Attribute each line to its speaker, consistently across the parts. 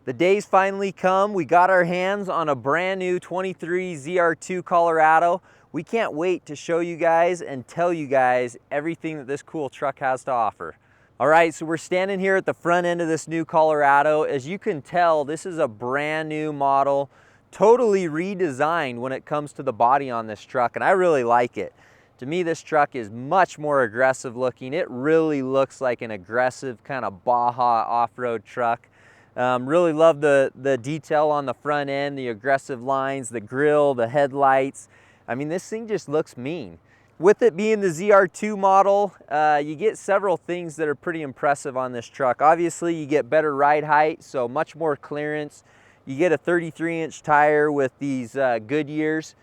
Speaker 1: The day's finally come. We got our hands on a brand new 23 ZR2 Colorado. We can't wait to show you guys and tell you guys everything that this cool truck has to offer. All right, so we're standing here at the front end of this new Colorado. As you can tell, this is a brand new model, totally redesigned when it comes to the body on this truck, and I really like it. To me, this truck is much more aggressive looking. It really looks like an aggressive kind of Baja off-road truck. Really love the detail on the front end, the aggressive lines, the grille, the headlights. I mean, this thing just looks mean. With it being the ZR2 model, you get several things that are pretty impressive on this truck. Obviously, you get better ride height, so much more clearance. You get a 33-inch tire with these Goodyears,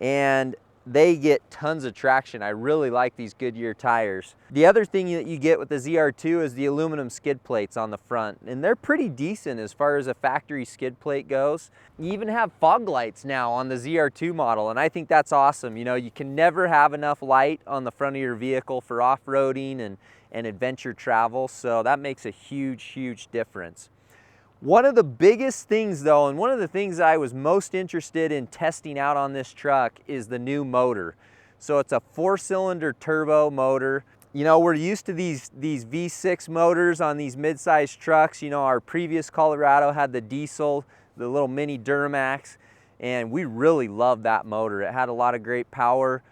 Speaker 1: and they get tons of traction. I really like these Goodyear tires. The other thing that you get with the ZR2 is the aluminum skid plates on the front, and they're pretty decent as far as a factory skid plate goes. You even have fog lights now on the ZR2 model, and I think that's awesome. You know, you can never have enough light on the front of your vehicle for off-roading and adventure travel, so that makes a huge, huge difference. One of the biggest things though, and one of the things I was most interested in testing out on this truck is the new motor. So it's a 4-cylinder turbo motor. You know, we're used to these V6 motors on these mid-sized trucks. You know, our previous Colorado had the diesel, the little mini Duramax, and we really loved that motor. It had a lot of great power,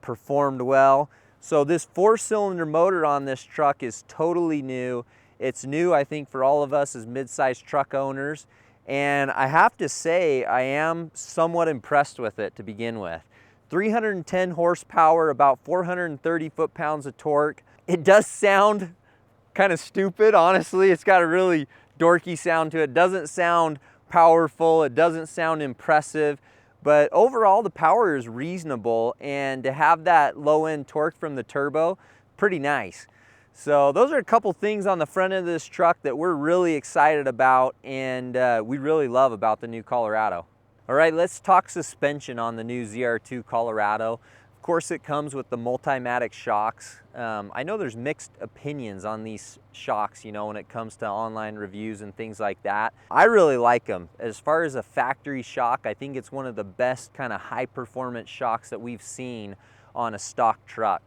Speaker 1: performed well. So this 4-cylinder motor on this truck is totally new. It's new, I think, for all of us as mid-sized truck owners. And I have to say, I am somewhat impressed with it to begin with. 310 horsepower, about 430 foot-pounds of torque. It does sound kind of stupid, honestly. It's got a really dorky sound to it. It doesn't sound powerful. It doesn't sound impressive. But overall, the power is reasonable. And to have that low-end torque from the turbo, pretty nice. So those are a couple things on the front end of this truck that we're really excited about and we really love about the new Colorado. All right, let's talk suspension on the new ZR2 Colorado. Of course, it comes with the Multimatic shocks. I know there's mixed opinions on these shocks, you know, when it comes to online reviews and things like that. I really like them. As far as a factory shock, I think it's one of the best kind of high performance shocks that we've seen on a stock truck.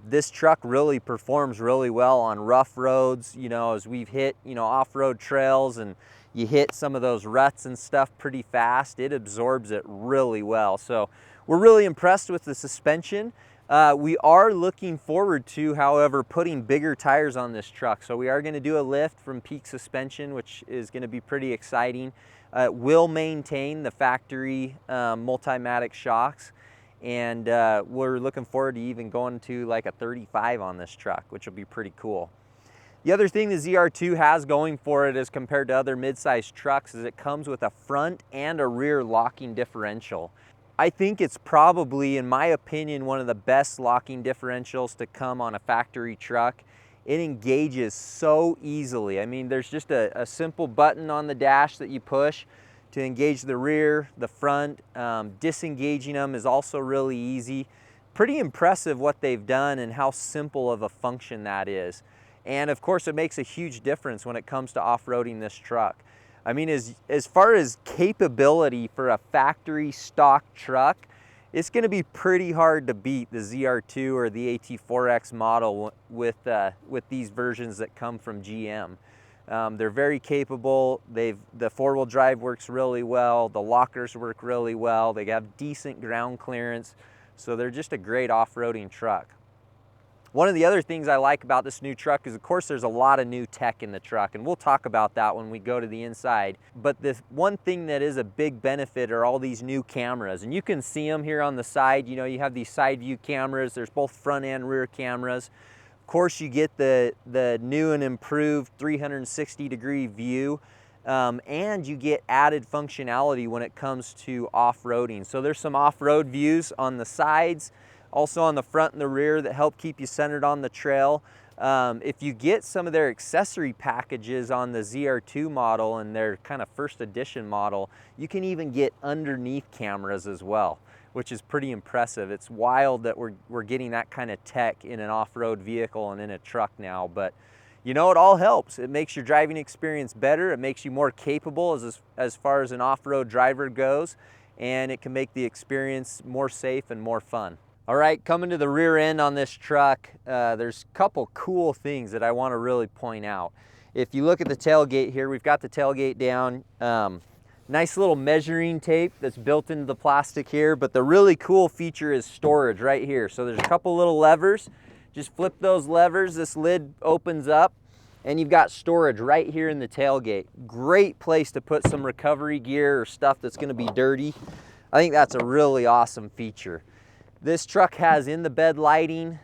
Speaker 1: This truck really performs really well on rough roads, you know, as we've hit, you know, off-road trails and you hit some of those ruts and stuff pretty fast. It absorbs it really well. So we're really impressed with the suspension. We are looking forward to, however, putting bigger tires on this truck. So we are going to do a lift from Peak Suspension, which is going to be pretty exciting. It will maintain the factory Multimatic shocks. And we're looking forward to even going to like a 35 on this truck, which will be pretty cool. The other thing the ZR2 has going for it as compared to other mid-sized trucks is it comes with a front and a rear locking differential. I think it's probably, in my opinion, one of the best locking differentials to come on a factory truck. It engages so easily. I mean, there's just a simple button on the dash that you push to engage the rear, the front. Disengaging them is also really easy. Pretty impressive what they've done and how simple of a function that is. And of course, it makes a huge difference when it comes to off-roading this truck. I mean, as far as capability for a factory stock truck, it's gonna be pretty hard to beat the ZR2 or the AT4X model with these versions that come from GM. They're very capable. The four-wheel drive works really well. The lockers work really well. They have decent ground clearance. So they're just a great off-roading truck. One of the other things I like about this new truck is, of course, there's a lot of new tech in the truck, and we'll talk about that when we go to the inside. But the one thing that is a big benefit are all these new cameras, and you can see them here on the side. You know, you have these side view cameras. There's both front and rear cameras. Of course, you get the new and improved 360-degree view, and you get added functionality when it comes to off-roading. So there's some off-road views on the sides, also on the front and the rear, that help keep you centered on the trail. If you get some of their accessory packages on the ZR2 model and their kind of first edition model, you can even get underneath cameras as well, which is pretty impressive. It's wild that we're getting that kind of tech in an off-road vehicle and in a truck now, but you know, it all helps. It makes your driving experience better. It makes you more capable as far as an off-road driver goes, and it can make the experience more safe and more fun. All right, coming to the rear end on this truck, there's a couple cool things that I want to really point out. If you look at the tailgate here, we've got the tailgate down. Nice little measuring tape that's built into the plastic here, but the really cool feature is storage right here. So there's a couple little levers. Just flip those levers, this lid opens up, and you've got storage right here in the tailgate. Great place to put some recovery gear or stuff that's gonna be dirty. I think that's a really awesome feature. This truck has in the bed lighting,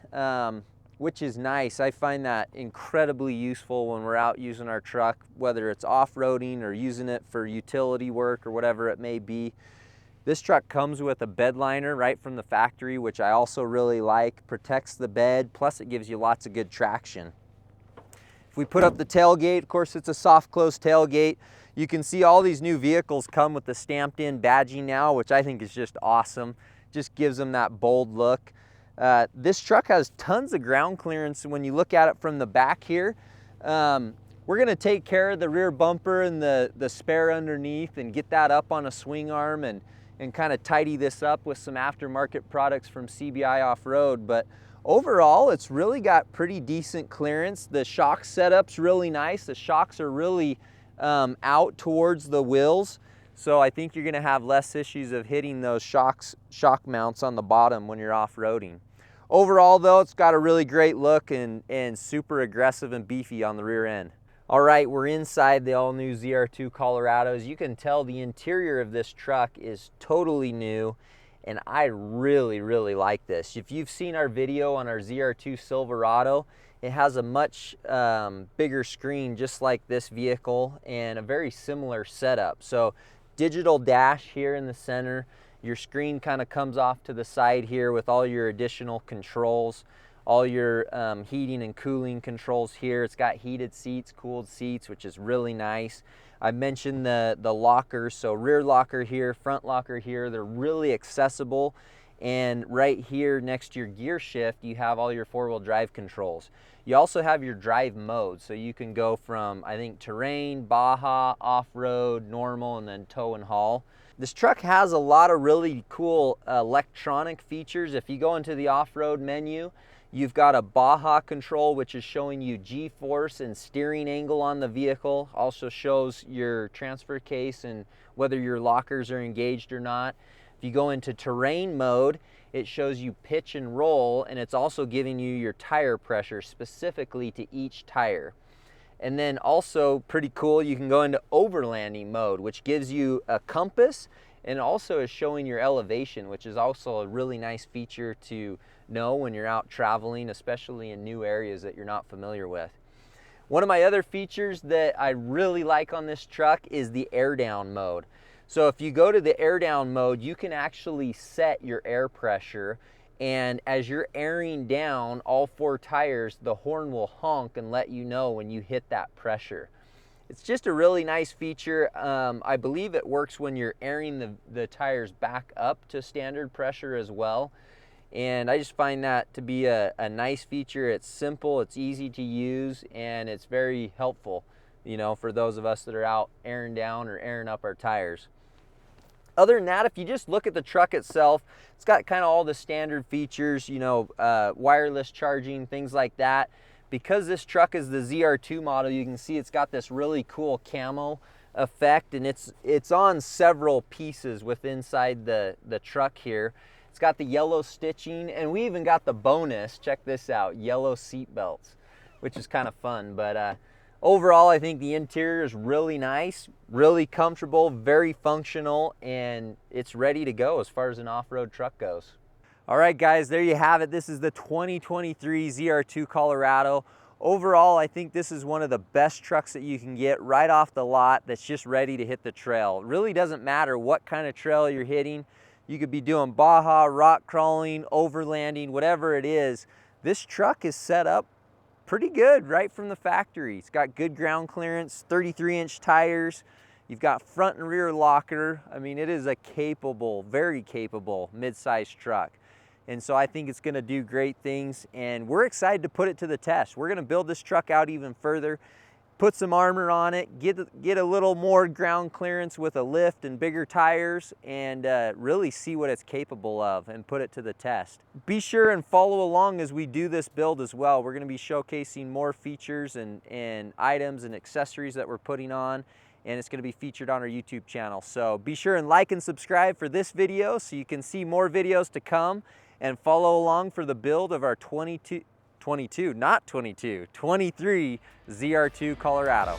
Speaker 1: which is nice. I find that incredibly useful when we're out using our truck, whether it's off-roading or using it for utility work or whatever it may be. This truck comes with a bed liner right from the factory, which I also really like. Protects the bed, plus it gives you lots of good traction. If we put up the tailgate, of course it's a soft close tailgate. You can see all these new vehicles come with the stamped in badging now, which I think is just awesome. Just gives them that bold look. This truck has tons of ground clearance. When you look at it from the back here, we're gonna take care of the rear bumper and the spare underneath and get that up on a swing arm and kind of tidy this up with some aftermarket products from CBI Off-Road. But overall, it's really got pretty decent clearance. The shock setup's really nice. The shocks are really out towards the wheels. So I think you're gonna have less issues of hitting those shock mounts on the bottom when you're off-roading. Overall though, it's got a really great look and super aggressive and beefy on the rear end. All right, we're inside the all-new ZR2 Colorado. As you can tell, the interior of this truck is totally new, and I really, really like this. If you've seen our video on our ZR2 Silverado, it has a much bigger screen just like this vehicle and a very similar setup. So digital dash here in the center. Your screen kind of comes off to the side here with all your additional controls. All your heating and cooling controls here. It's got heated seats, cooled seats, which is really nice. I mentioned the lockers, so rear locker here, front locker here. They're really accessible. And right here next to your gear shift, you have all your four-wheel drive controls. You also have your drive mode, so you can go from, I think, terrain, Baja, off-road, normal, and then tow and haul. This truck has a lot of really cool electronic features. If you go into the off-road menu, you've got a Baja control, which is showing you G-force and steering angle on the vehicle. Also shows your transfer case and whether your lockers are engaged or not. If you go into terrain mode, it shows you pitch and roll, and it's also giving you your tire pressure specifically to each tire. And then also pretty cool, you can go into overlanding mode, which gives you a compass and also is showing your elevation, which is also a really nice feature to know when you're out traveling, especially in new areas that you're not familiar with. One of my other features that I really like on this truck is the air down mode. So if you go to the air down mode, you can actually set your air pressure, and as you're airing down all four tires, the horn will honk and let you know when you hit that pressure. It's just a really nice feature. I believe it works when you're airing the tires back up to standard pressure as well. And I just find that to be a nice feature. It's simple, it's easy to use, and it's very helpful, you know, for those of us that are out airing down or airing up our tires. Other than that, if you just look at the truck itself, it's got kind of all the standard features, you know, wireless charging, things like that. Because this truck is the ZR2 model, you can see it's got this really cool camo effect, and it's on several pieces inside the truck here. It's got the yellow stitching, and we even got the bonus, check this out, yellow seat belts, which is kind of fun. But overall, I think the interior is really nice, really comfortable, very functional, and it's ready to go as far as an off-road truck goes. All right, guys, there you have it. This is the 2023 ZR2 Colorado. Overall, I think this is one of the best trucks that you can get right off the lot that's just ready to hit the trail. It really doesn't matter what kind of trail you're hitting. You could be doing Baja, rock crawling, overlanding, whatever it is. This truck is set up pretty good right from the factory. It's got good ground clearance, 33-inch tires. You've got front and rear locker. I mean, it is a capable, very capable mid-sized truck. And so I think it's gonna do great things, and we're excited to put it to the test. We're gonna build this truck out even further, put some armor on it, get a little more ground clearance with a lift and bigger tires, and really see what it's capable of and put it to the test. Be sure and follow along as we do this build as well. We're gonna be showcasing more features and items and accessories that we're putting on, and it's gonna be featured on our YouTube channel. So be sure and like and subscribe for this video so you can see more videos to come, and follow along for the build of our 23 ZR2 Colorado.